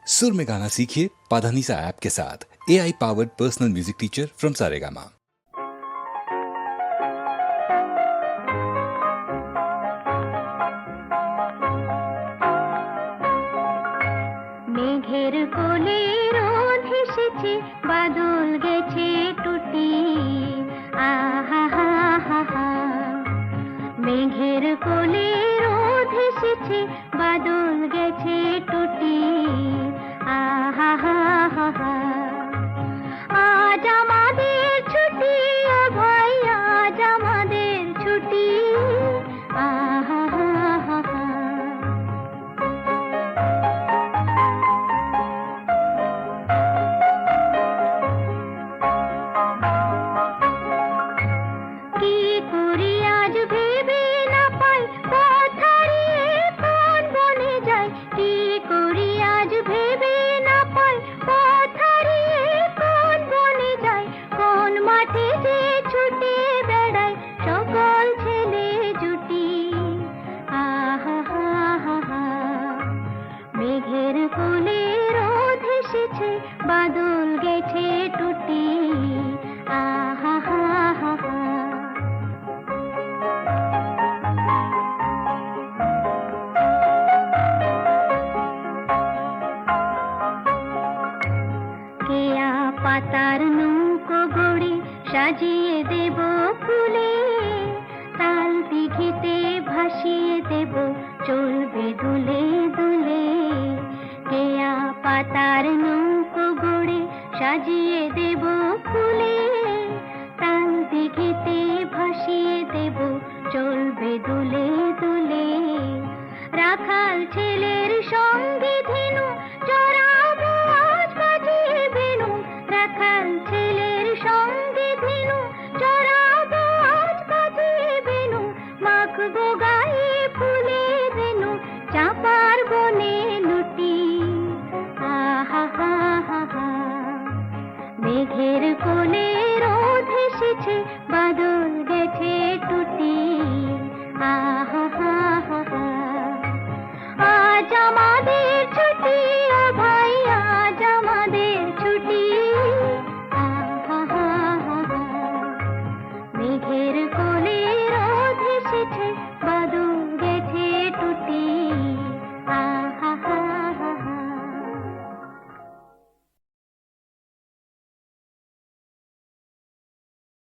सुर में गाना सीखिए पाधानीसा ऐप के साथ। AI powered personal music teacher from Saregama. মেঘের কোলে রোদ হেসেছে, বাদল গেছে টুটি, আহা হা হা হা। মেঘের কোলে রোদ হেসেছে, বাদল গেছে টুটি, আহা হা হা হা। আজ আমাদের ছুটি, ও ভাই আজ আমাদের ছুটি, আহা হা হা হা। কি করি আজ ভেবে না পাই, পথ হারিয়ে কোন বনে যাই। কি করি আজ ভেবে না পাই, পথ হারিয়ে কোন বনে যাই। কোন মাঠে যে ছুটে বেড়াই সকল ছেলে জুটি, আহা হা হা হা। মেঘের কোলে রোদ হেসেছে, বাদল গেছে টুটি, আহা হা হা হা। কেয়া পাতার নৌকো গড়ে সাজিয়ে দেব ফুলে, তাল দিঘিতে ভাসিয়ে দেব চলবে দুলে দুলে। কেয়া পাতার নৌকো গড়ে সাজিয়ে দেব ফুলে,